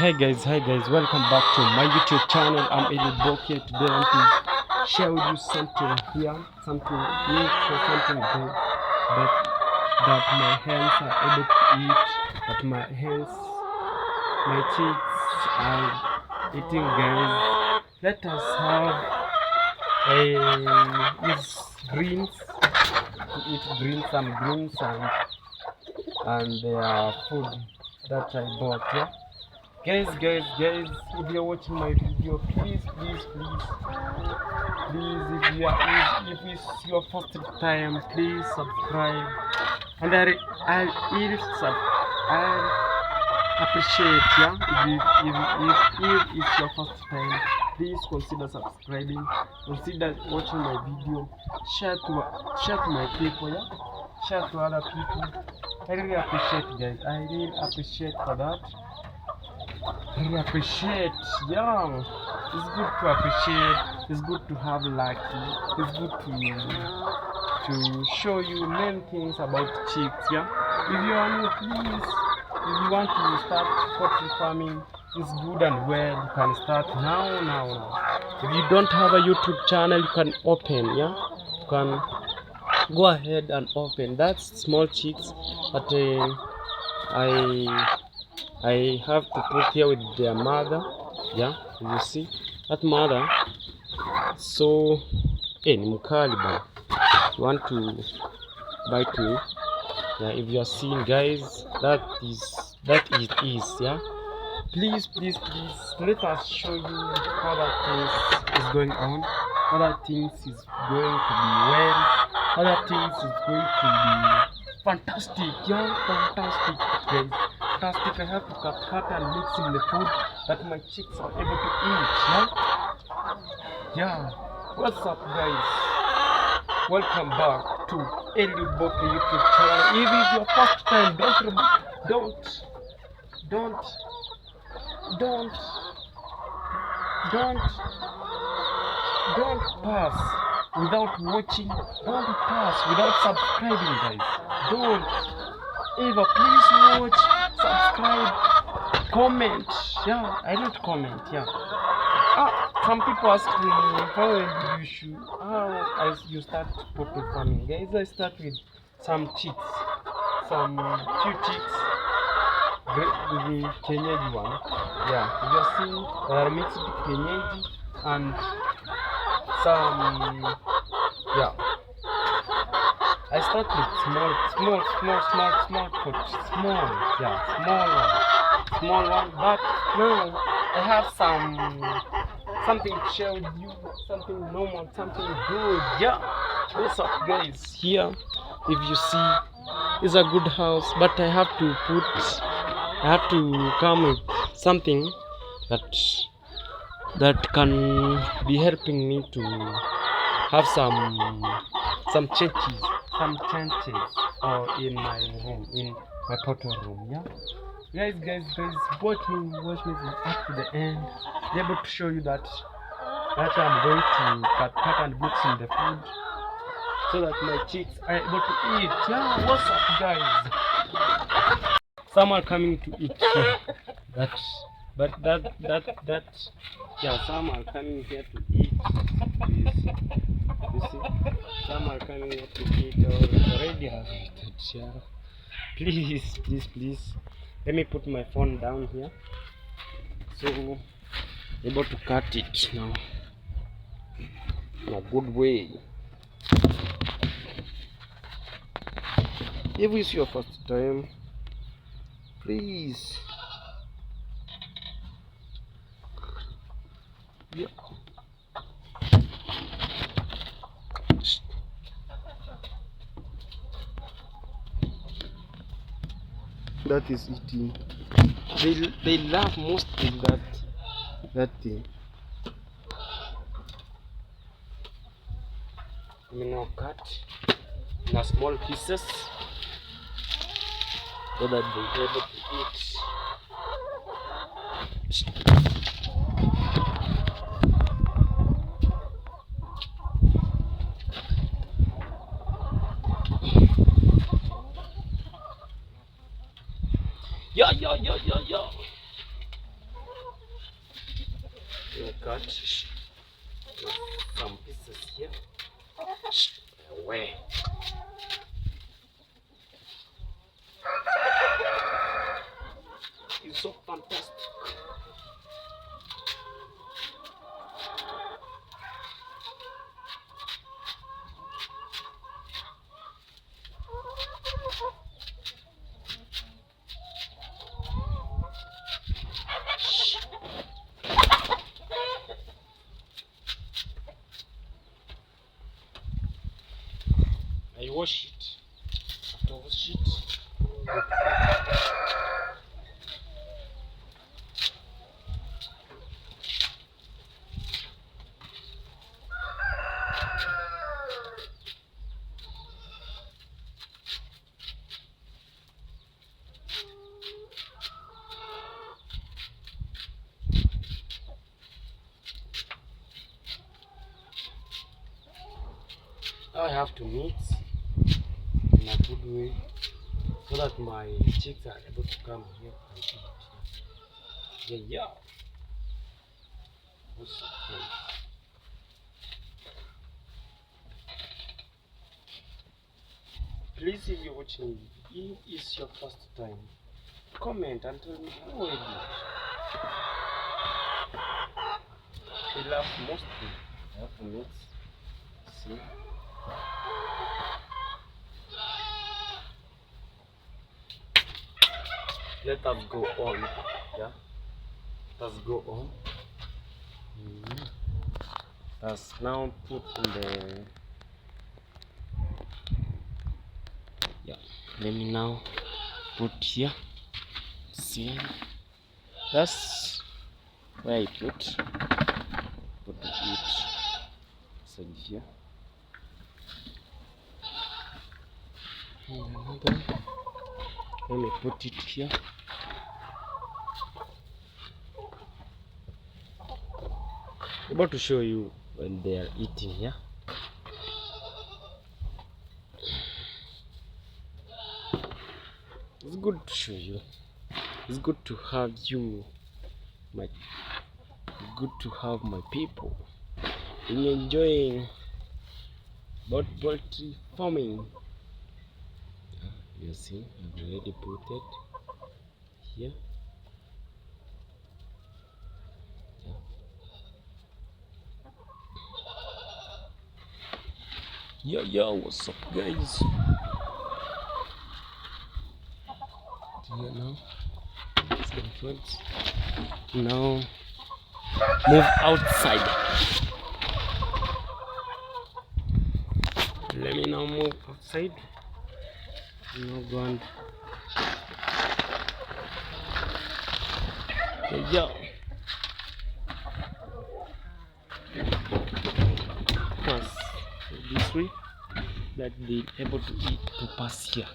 hi guys, welcome back to my YouTube channel. I'm Eli here. Today I want to share with you something here, something new, something that my hands are able to eat, that my cheeks are eating, guys. Let us have greens, to eat greens, some greens and their food that I bought, yeah. Guys, if you're watching my video, please, if it's your first time, please subscribe. And I appreciate, yeah, if it's your first time, please consider subscribing, consider watching my video, share to my people, yeah, share to other people. I really appreciate, guys. I really appreciate for that. I appreciate, yeah. It's good to appreciate. It's good to have lucky. It's good to show you many things about chicks, yeah. If you are new, please, if you want to start poultry farming, it's good and well. You can start now. If you don't have a YouTube channel, you can open, yeah. You can go ahead and open. That's small chicks, but I have to put here with their mother, yeah. You see that mother, so ni mkali bana. You want to bite me, yeah. If you are seeing, guys, that is yeah. Please, let us show you how that things is going on, how that things is going to be well, how that things is going to be fantastic, yeah, fantastic, guys. Fantastic. I have to cut and mix in the food that my chicks are able to eat, yeah. What's up, guys? Welcome back to Eli YouTube channel. If it's your first time, don't pass without watching. Don't pass without subscribing, guys. Don't ever. Please watch, subscribe, comment. Yeah, I don't comment. Yeah. Some people ask me how you start poultry farming, guys. I start with some chicks, some few chicks, the Kenyaji one. Yeah, you are seeing there are mixed Kenyaji and some, yeah. I start with small pot, small one. But now I have something to share with you, something normal, something good, yeah. What's up, guys? Here, if you see, is a good house, but I have to come with something that can be helping me to have some changes or in my room, in my poultry room, yeah. Guys, watch me up to the end. Be able to show you that I'm going to cut and mix in the food so that my chicks are able to eat. Yeah, what's up, guys? Some are coming to eat here. Yeah, some are coming here to eat. You see? Some are coming here to eat or already have eaten. Yeah. Please. Let me put my phone down here. So able to cut it now in a good way. If it's your first time, please, yeah. That is eating. They love most in that thing. We now cut in small pieces so that they're able to eat. Yeah. cut some pieces here. Away. It's so fantastic. I wash it. After wash it, I have to mix in a good way so that my chicks are able to come here and eat. Yeah. What's okay. Please, if you're watching, if it's your first time, comment and tell me how I did. I love mostly. I have to mix. See? Let us go on. Yeah. Let us go on. Let's now put in the. Yeah. Let me now put here. See. That's where I put it. So here. And another. Let me put it here. I'm about to show you when they are eating here. It's good to show you. It's good to have you, good to have my people enjoying about poultry farming. You see, I've already put it here. Yeah, what's up, guys? Here now, some friends. Now, move outside. Let me now move outside. Now go and yeah. Pass this way that they able to eat to pass here.